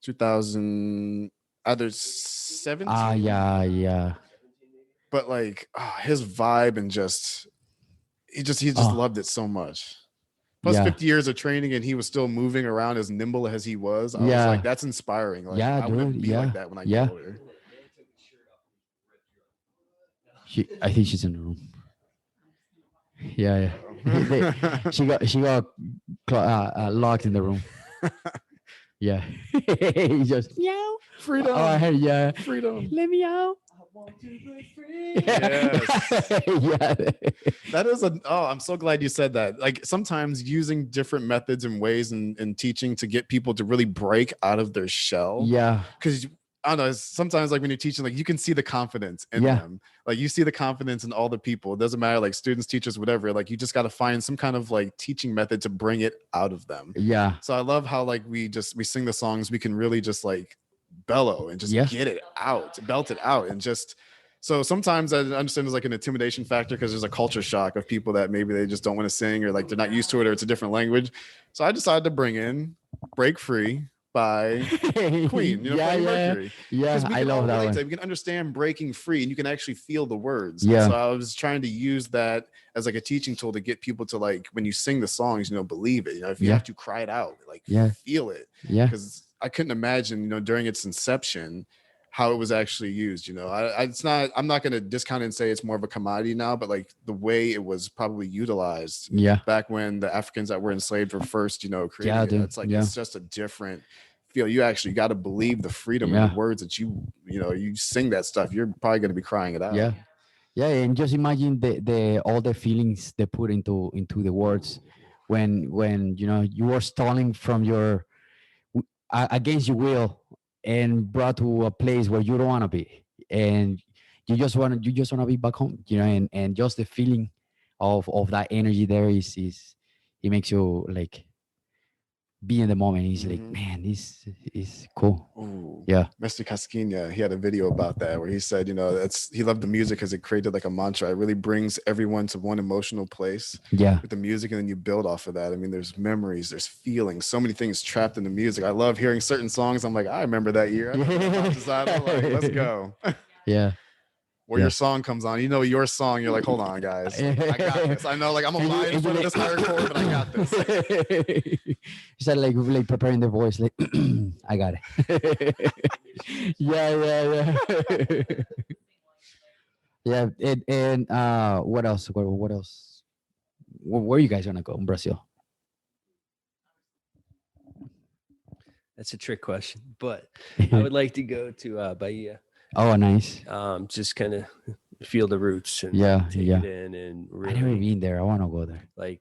2000, either 17. Yeah. But like his vibe and he just Oh. loved it so much. Plus Yeah. 50 years of training and he was still moving around as nimble as he was. I was Yeah. like, that's inspiring. Like, Yeah, I want to dude, be yeah, like that when I yeah. get older. I think she's in the room. Yeah. she got locked in the room. Yeah. He just meow. Freedom. Oh, I heard, yeah. Freedom. Let me out. Yes. Yeah. That is I'm so glad you said that. Like sometimes using different methods and ways in teaching to get people to really break out of their shell. Yeah. Because I don't know, sometimes like when you're teaching, like you can see the confidence in Yeah. them. Like you see the confidence in all the people. It doesn't matter, like students, teachers, whatever. Like you just got to find some kind of like teaching method to bring it out of them. Yeah. So I love how like we sing the songs, we can really just like bellow and just Yeah. get it out, belt it out, and just. So sometimes I understand there's like an intimidation factor because there's a culture shock of people that maybe they just don't want to sing or like they're not used to it or it's a different language. So I decided to bring in "Break Free" by Queen, Yeah, Freddie yeah. Mercury. Yeah, We I can all love that relate one. to it. We can understand breaking free and you can actually feel the words. Yeah. And so I was trying to use that as like a teaching tool to get people to like, when you sing the songs, you know, believe it. You know, if you Yeah. have to cry it out, like Yeah. feel it. Yeah. Because I couldn't imagine, you know, during its inception, how it was actually used. You know, I'm not going to discount it and say it's more of a commodity now, but like the way it was probably utilized Yeah. back when the Africans that were enslaved were first, you know, creating Yeah, it. dude. It's like, Yeah. it's just a different feel. You actually got to believe the freedom in Yeah. the words that you sing that stuff. You're probably going to be crying it out. Yeah. Yeah. And just imagine the all the feelings they put into the words when you know you were stalling from your against your will and brought to a place where you don't want to be, and you just want to be back home, you know, and just the feeling of that energy there is it makes you like be in the moment. He's like, Mhm. man, this is cool. Ooh. Yeah. Mr. Casquinha, he had a video about that where he said, you know, he loved the music because it created like a mantra. It really brings everyone to one emotional place Yeah. with the music, and then you build off of that. I mean, there's memories, there's feelings, so many things trapped in the music. I love hearing certain songs. I'm like, I remember that year. I remember that Montezado. Like, let's go. Yeah. Where Yeah. your song comes on, you know your song. You're like, hold on, guys, like, I got this. I know, like I'm gonna lie in front of this higher chord, but I got this. He said like preparing the voice, like I got it. Yeah. Yeah. And what else? What else? Where are you guys gonna go in Brazil? That's a trick question, but I would like to go to Bahia. Oh, nice. Just kind of feel the roots and Yeah, take yeah. it in, and I never really been there. I want to go there. like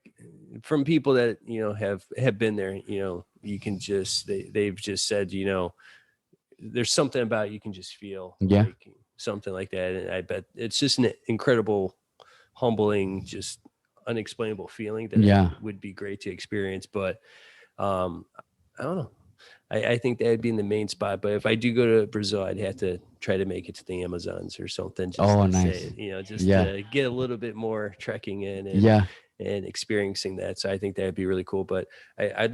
from people that you know have been there. You know, you can just they've just said, you know, there's something about it you can just feel. Yeah. Like something like that, and I bet it's just an incredible, humbling, just unexplainable feeling that Yeah. would be great to experience. But I don't know. I think that would be in the main spot. But if I do go to Brazil, I'd have to try to make it to the Amazons or something. Just Oh, to nice. say it, you know, just Yeah. to get a little bit more trekking in. And, Yeah. and experiencing that. So I think that'd be really cool. But I'd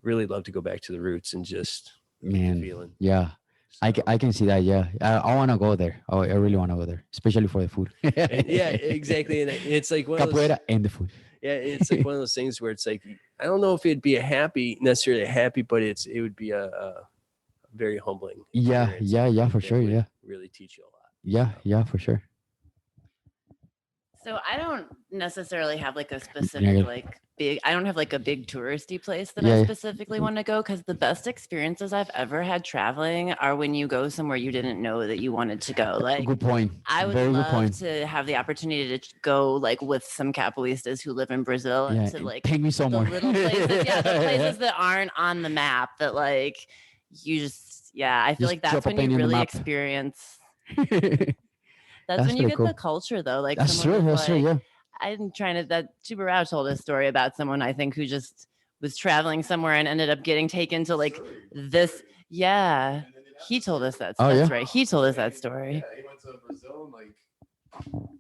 really love to go back to the roots and just get the Man, feeling. yeah. So- I can see that. Yeah, I want to go there. Oh, I really want to go there, especially for the food. and yeah, exactly. And it's like one of those, Capoeira and the food. yeah, it's like one of those things where it's like, I don't know if it'd be necessarily happy, but it would be a very humbling. Yeah, experience. yeah, for That sure. would Yeah, really teach you a lot. yeah, for sure. So I don't necessarily have like a Yeah. specific I don't have like a big touristy place that Yeah, I yeah. specifically want to go, because the best experiences I've ever had traveling are when you go somewhere you didn't know that you wanted to go. Like Good point. I would Very good love point. to have the opportunity to go like with some capoeiristas who live in Brazil and Yeah, to like take me the somewhere. little places, yeah, the places that aren't on the map that like you just, yeah, I feel Just like that's drop a when penny you in the really map. experience. That's That's when you pretty get cool. the culture though. Like That's someone true. was That's true. like, Yeah. I'm trying to, that Tubarao told a story about someone I think who just was traveling somewhere and ended up getting taken to like this. Yeah. He told us that. Oh, That's yeah? right. He told us that story. Yeah, he went to Brazil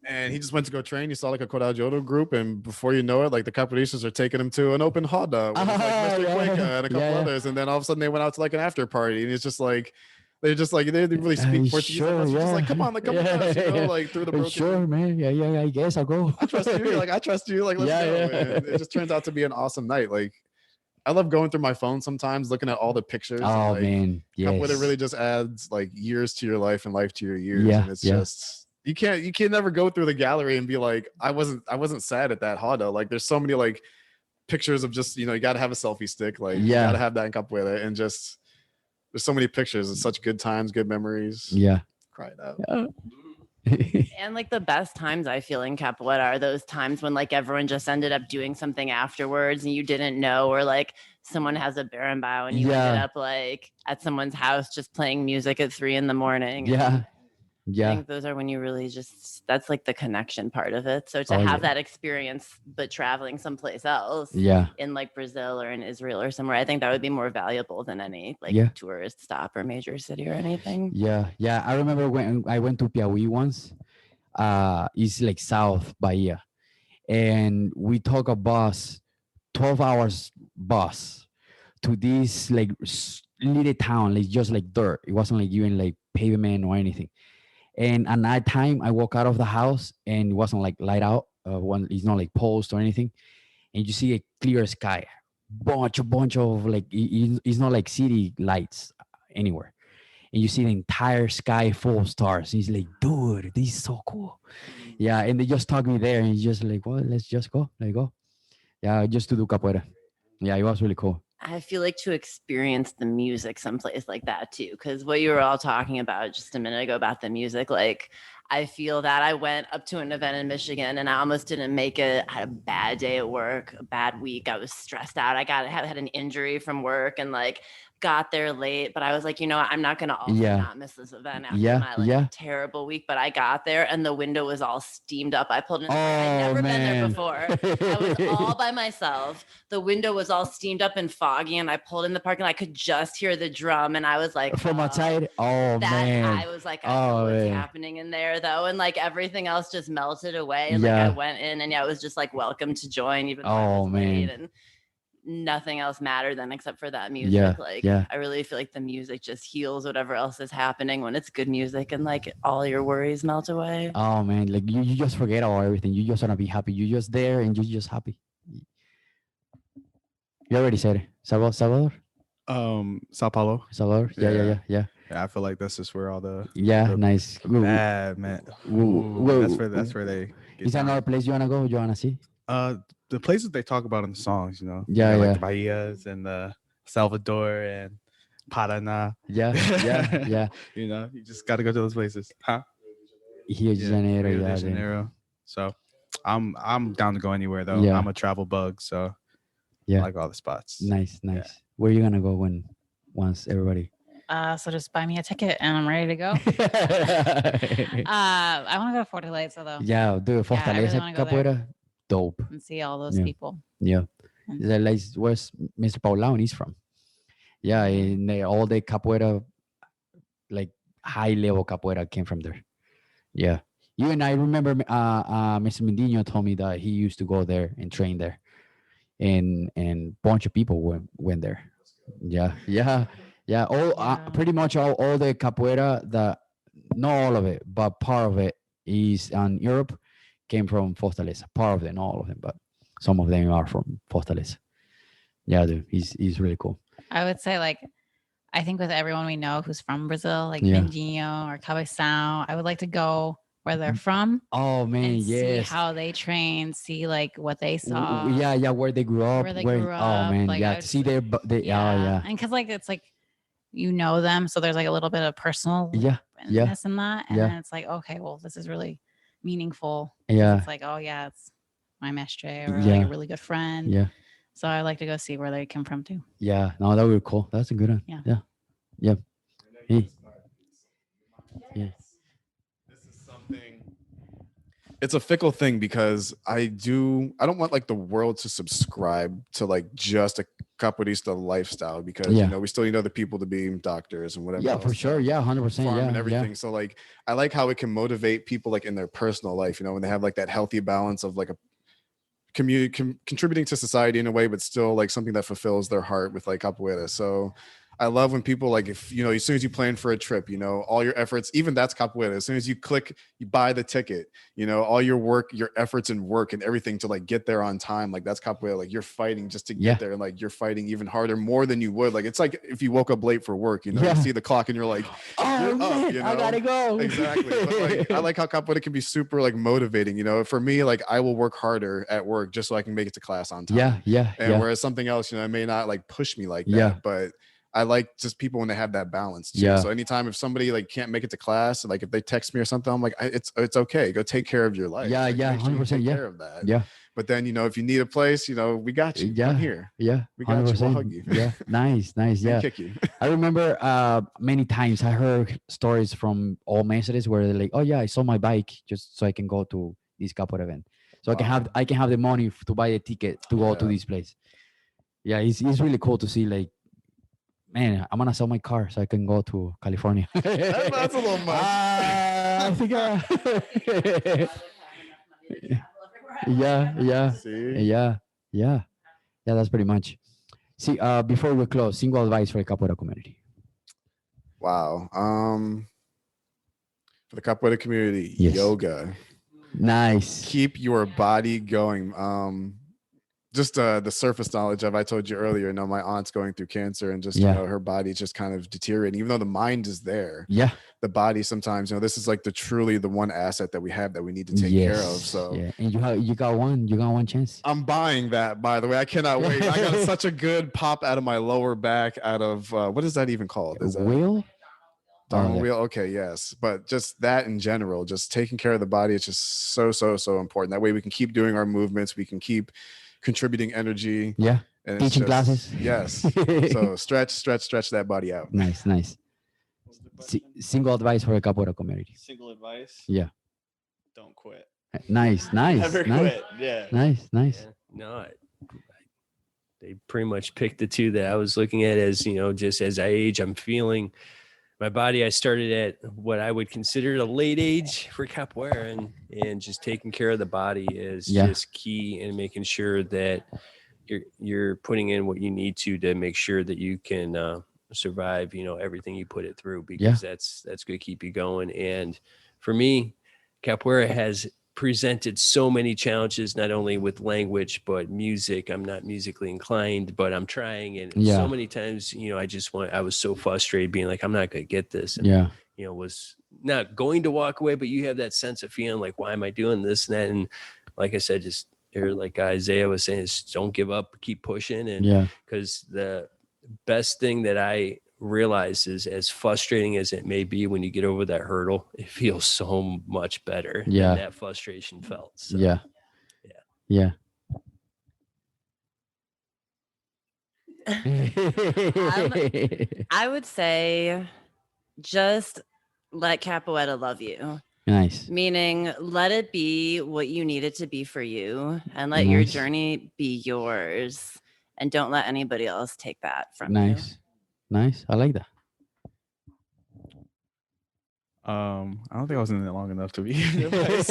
and he just went to go train. He saw like a Corajodo group, and before you know it, like the capoeiristas are taking him to an open roda with like Ah, Mr. yeah. Cuenca and a couple Yeah, yeah. others, and then all of a sudden they went out to like an after party, and it's just like they didn't really speak Portuguese. Sure, Like, just like, yeah. come on, like come with Yeah, us, you know, yeah. like through the broken. Sure, man. Yeah, I guess I'll go. I trust you. You're like, I trust you. Like, let's Yeah, go. yeah. And it just turns out to be an awesome night. Like, I love going through my phone sometimes, looking at all the pictures. Oh, and, like, man. Capoeira Yes. really just adds like years to your life and life to your years. Yeah, And it's yeah. just you can never go through the gallery and be like, I wasn't sad at that Hada. Like there's so many like pictures of just, you gotta have a selfie stick. Like you Yeah. gotta have that in Capoeira, and just there's so many pictures and such good times, good memories. Yeah. Cry it out. And like the best times I feel in Capoeira are those times when like everyone just ended up doing something afterwards and you didn't know, or like someone has a berimbau and you ended Yeah. up like at someone's house just playing music at 3 a.m. and Yeah. I Yeah. think those are when you really just, that's like the connection part of it. So to Oh, have yeah. that experience, but traveling someplace else Yeah. in like Brazil or in Israel or somewhere, I think that would be more valuable than any like Yeah. tourist stop or major city or anything. Yeah. I remember when I went to Piauí once. It's like South Bahia, and we took a bus, 12 hours bus, to this like little town, like just like dirt. It wasn't like even like pavement or anything. And at night time, I walk out of the house and it wasn't like light out. It's not like post or anything, and you see a clear sky, bunch of like it's not like city lights anywhere, and you see the entire sky full of stars. He's like, dude, this is so cool. Yeah, and they just took me there, and he's just like, well, let's just go, let go. Yeah, just to do capoeira. Yeah, it was really cool. I feel like to experience the music someplace like that too, because what you were all talking about just a minute ago about the music, like I feel that I went up to an event in Michigan and I almost didn't make it. I had a bad day at work, a bad week. I was stressed out. Had an injury from work and like got there late, but I was like, you know what? I'm not gonna also Yeah. not miss this event after Yeah, my like yeah. terrible week. But I got there and the window was all steamed up. I pulled in. Oh, I'd never been there man. before. I was all by myself. The window was all steamed up and foggy, and I pulled in the parking lot. I could just hear the drum, and I was like, From "Oh." outside. Oh, That man. I was like, I know Oh, what's man. happening in there though, and like everything else just melted away. And like Yeah. I went in, and yeah, it was just like welcome to join, even though I Oh, was man. late, and nothing else mattered then except for that music. Yeah, Like yeah. I really feel like the music just heals whatever else is happening when it's good music, and like all your worries melt away. Oh, man. Like you just forget about everything. You just want to be happy. You're just there and you're just happy. You already said it. Salvador? Sao Paulo. Salvador? Yeah. Yeah, I feel like that's just where all the Yeah, the nice. bad man. Ooh, that's where they get Is there down. another place you want to go? You want to see? The places they talk about in the songs, you know. Yeah, like yeah. the Bahias and the Salvador and Paraná. Yeah. You know, you just got to go to those places, huh? Rio de Janeiro, Rio de yeah. Janeiro. So, I'm down to go anywhere though. Yeah. I'm a travel bug, so Yeah. I like all the spots. Nice. Where are you gonna go once everybody? So just buy me a ticket and I'm ready to go. I want to go to Fortaleza though Yeah, dude, Yeah, I really Fortaleza wanna go there. Capoeira, dope. and see all those Yeah. people. Yeah, Mm. the like where's Mr. Paulão he's from. Yeah, and all the capoeira, like high level capoeira came from there. Yeah, You and I remember Mr. Mendino told me that he used to go there and train there, and bunch of people went there. Yeah, yeah, yeah. All Yeah. pretty much all the capoeira, the not all of it, but part of it is in Europe came from Fortaleza. Part of it, not all of them, but some of them are from Fortaleza. Yeah, dude, he's really cool. I would say like I think with everyone we know who's from Brazil, like Yeah. Mindinho or Cabeção, I would like to go where they're from Oh man, and see yes. how they train, see like what they saw. Yeah, yeah, where they grew up, Where they grew oh up, man, like, yeah, I to would see their, oh yeah, And because like it's like you know them, so there's like a little bit of personal yeah, yeah, ness in that, and yeah. then it's like okay, well, this is really meaningful. 'cause Yeah. it's like oh yeah, it's my mestre or like Yeah. a really good friend. Yeah, So I like to go see where they come from too. yeah. No, that would be cool. That's a good one. Yeah. Yeah, yeah. Hey. Yeah. This is something. It's a fickle thing because I don't want like the world to subscribe to like just a capoeirista lifestyle because Yeah. we still need other people to be doctors and whatever. Yeah, for else, sure. Yeah, 100%. farm Yeah, and yeah. everything. So like I like how it can motivate people like in their personal life, when they have like that healthy balance of like a community contributing to society in a way, but still like something that fulfills their heart with like capoeira. So I love when people like, if as soon as you plan for a trip, all your efforts, even that's capoeira. As soon as you click, you buy the ticket, all your work, your efforts and work and everything to like get there on time. Like that's capoeira. Like you're fighting just to Yeah. get there. And like you're fighting even harder, more than you would. Like it's like if you woke up late for work, Yeah. you see the clock and you're like, Oh you're man, up, I gotta go. Exactly. But like I like how capoeira can be super like motivating. For me, like I will work harder at work just so I can make it to class on time. Yeah, yeah, And yeah, whereas something else, it may not like push me like that. Yeah. But I like just people when they have that balance too. Yeah. So anytime if somebody like can't make it to class, like if they text me or something, I'm like, it's okay. Go take care of your life. Yeah, Like, yeah, make sure you 100%, take yeah. care of that. yeah, But then if you need a place, we got you. Yeah. Come here. yeah. We got you. We'll hug you. Yeah, nice, nice. And Yeah. kick you. I remember many times I heard stories from all messages where they're like, "Oh yeah, I sold my bike just so I can go to this couple event, so Wow. I can have the money to buy a ticket to go to Yeah. this place." Yeah, it's really cool to see. Like, man, I'm gonna sell my car so I can go to California. That's a little much. I think. Yeah, yeah, See? yeah, yeah. That's pretty much. See, before we close, single advice for the capoeira community. Wow. For the capoeira community, Yes. yoga. Nice. Keep your body going. Just the surface knowledge of, I told you earlier, my aunt's going through cancer and just Yeah. her body's just kind of deteriorating, even though the mind is there. Yeah. The body sometimes, this is like truly the one asset that we have that we need to take care of. So yeah, and you got one chance. I'm buying that, by the way. I cannot wait. I got such a good pop out of my lower back out of what is that even called? Is that Wheel? Donald Oh, yeah. wheel? Okay, yes. But just that in general, just taking care of the body, it's just so important. That way we can keep doing our movements, we can keep contributing energy. Yeah. And it's Teaching classes. Yes. So stretch that body out. Nice, nice. Single advice for the capoeira community. Single advice. Yeah. Don't quit. Nice, nice, Never nice, quit. Yeah. nice, nice. Yeah, no, they pretty much picked the two that I was looking at as, just as I age, I'm feeling my body. I started at what I would consider a late age for capoeira, and just taking care of the body is Yeah. just key, and making sure that you're putting in what you need to make sure that you can survive, everything you put it through, because that's going to keep you going. And for me, capoeira has presented so many challenges, not only with language but music. I'm not musically inclined, but I'm trying, and so many times I was so frustrated being like, I'm not going to get this, and was not going to walk away, but you have that sense of feeling like, why am I doing this and that? And like I said, just like Isaiah was saying, just don't give up, keep pushing. And because the best thing that I realize is, as frustrating as it may be, when you get over that hurdle, it feels so much better than that frustration felt. So, yeah. I would say just let capoeira love you. Nice. Meaning, let it be what you need it to be for you, and let your journey be yours, and don't let anybody else take that from you. Nice. I like that. I don't think I was in it long enough to be giving advice.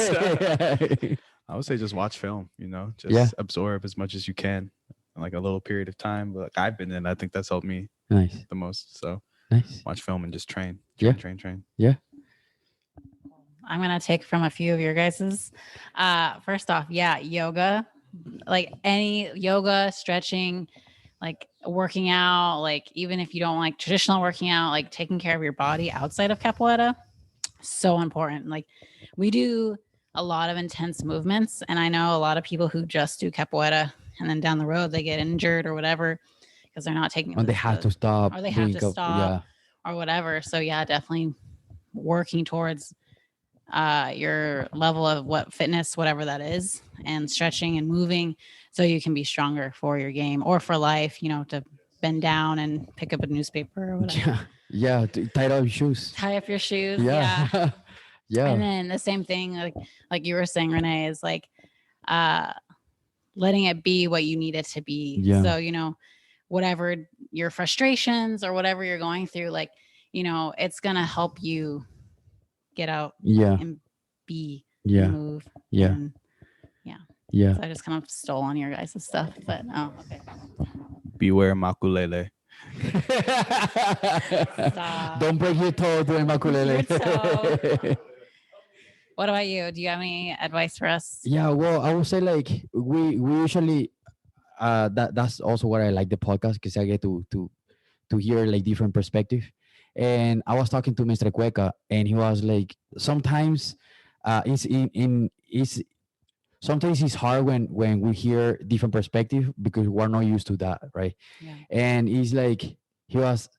I would say just watch film, just Yeah. absorb as much as you can in like a little period of time. But like I've been in, I think that's helped me Nice. the most. So Nice. watch film and just train, Yeah. train. Yeah. I'm gonna take from a few of your guys's. First off, yeah, yoga, like any yoga, stretching, like working out, like even if you don't like traditional working out, like taking care of your body outside of capoeira, so important. Like we do a lot of intense movements, and I know a lot of people who just do capoeira and then down the road they get injured or whatever because they're not taking And they have to stop. or they have doing to stop Yeah. or whatever. So yeah, definitely working towards your level of what fitness, whatever that is, and stretching and moving so you can be stronger for your game or for life, to bend down and pick up a newspaper or whatever. Yeah. Yeah. Tie up your shoes. Tie up your shoes. Yeah. Yeah. Yeah. And then the same thing, like you were saying, Renee, is like letting it be what you need it to be. Yeah. So, whatever your frustrations or whatever you're going through, like, it's gonna help you get out Yeah. and be Yeah. and move. Yeah. And Yeah. so I just kind of stole on your guys' stuff, but okay. Beware makulele. Stop. Don't break your toe doing makulele. Your What about you? Do you have any advice for us? Yeah, well, I would say like we usually that's also what I like the podcast because I get to hear like different perspective. And I was talking to Mr. Cueca, and he was like, sometimes it's sometimes it's hard when we hear different perspective because we're not used to that, right? Yeah. And he's like, he was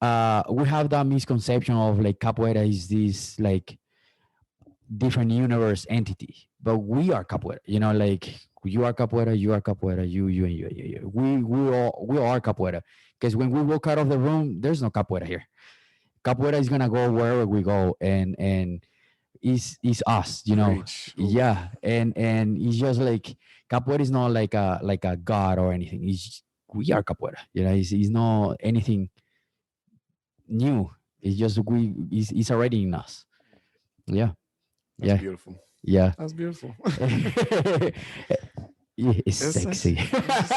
we have that misconception of like capoeira is this like different universe entity, but we are capoeira, like you are capoeira, you are capoeira, you and you. We all are capoeira, because when we walk out of the room, there's no capoeira here. Capoeira is gonna go wherever we go, and is us, Preach. Ooh. yeah. And it's just like capoeira is not like a god or anything. We are capoeira, it's not anything new. It's just it's already in us. Yeah. That's Yeah. beautiful. Yeah. That's beautiful. Yeah, it's sexy. just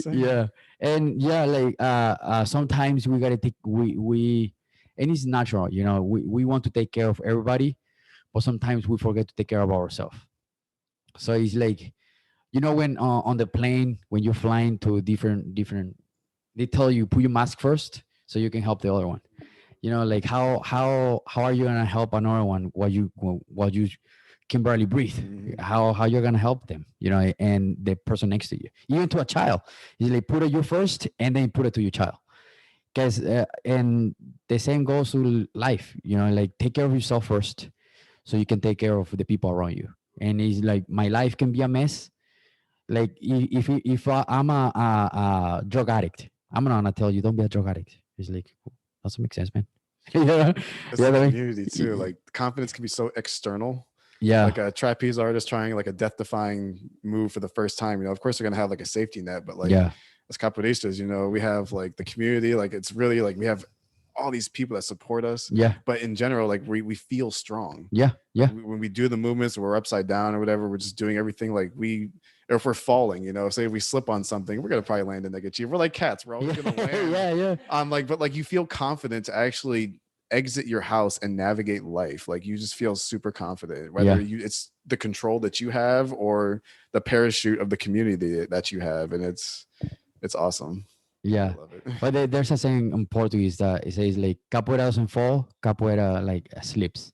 saying. Yeah. And yeah, like sometimes we gotta take we and it's natural, we want to take care of everybody, but sometimes we forget to take care of ourselves. So it's like, when on the plane, when you're flying to different, they tell you put your mask first so you can help the other one. Like how are you gonna help another one while you can barely breathe? Mhm. How you're gonna help them? And the person next to you, even to a child, is like put it you first and then put it to your child. Because and the same goes to life. Like take care of yourself first, so you can take care of the people around you. And it's like my life can be a mess. Like if I'm a drug addict, I'm not gonna tell you don't be a drug addict. It's like, doesn't make sense, man. Yeah. It's Yeah, the I mean, community too. Like confidence can be so external. Yeah. Like a trapeze artist trying like a death-defying move for the first time. Of course they're gonna have like a safety net, but like Yeah. as capoeiristas, we have like the community. Like it's really like we have all these people that support us. Yeah. But in general, like we feel strong. Yeah. Yeah. When we do the movements, we're upside down or whatever. We're just doing everything like or if we're falling, say if we slip on something, we're gonna probably land in negative. We're like cats. We're always gonna land. Yeah. But like you feel confident to actually exit your house and navigate life. Like you just feel super confident, whether it's the control that you have or the parachute of the community that you have, and it's awesome. Yeah. I love it. But there's a saying in Portuguese that it says like capoeira doesn't fall, capoeira like slips.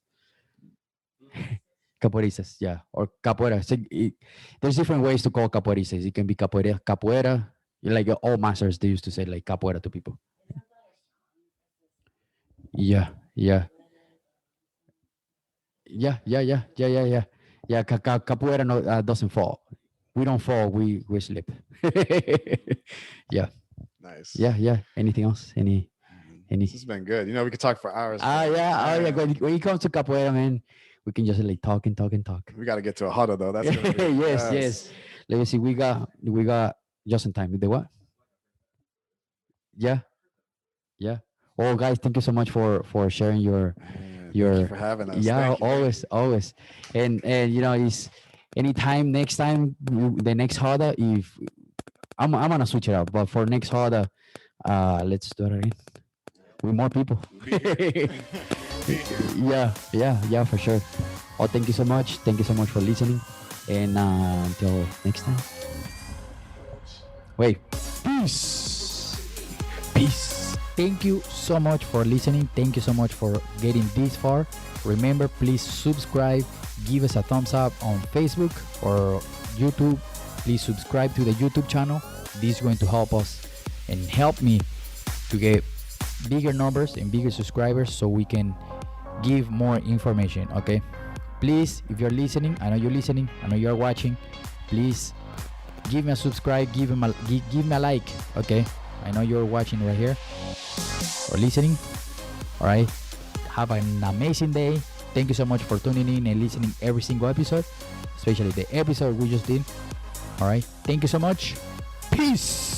Capoeiristas, yeah, or capoeira. So there's different ways to call capoeiristas. It can be capoeira. Like all masters, they used to say like capoeira to people. Yeah. Capoeira doesn't fall. We don't fall. We slip. Yeah. Nice. Yeah. Anything else? Any? This has been good. We could talk for hours. Yeah. When it comes to capoeira, man, we can just like talk. We got to get to a huddle though. That's gonna be, yes. Let me see. We got just in time. The what? Yeah. Oh, guys, thank you so much for sharing your Man, your thank you for having us. yeah, Thank you. always. And you know, it's anytime next time the next holiday, if I'm gonna switch it up, but for next holiday, let's do it again with more people. Yeah, for sure. Oh, thank you so much. Thank you so much for listening. And until next time. Wait. Peace. Peace. Thank you so much for listening. Thank you so much for getting this far. Remember, please subscribe. Give us a thumbs up on Facebook or YouTube. Please subscribe to the YouTube channel. This is going to help us and help me to get bigger numbers and bigger subscribers so we can give more information. Okay, please, if you're listening, I know you're listening, I know you're watching, please give me a subscribe, give me a like. Okay, I know you're watching right here or listening. All right, have an amazing day. Thank you so much for tuning in and listening every single episode, especially the episode we just did. All right, thank you so much. Peace.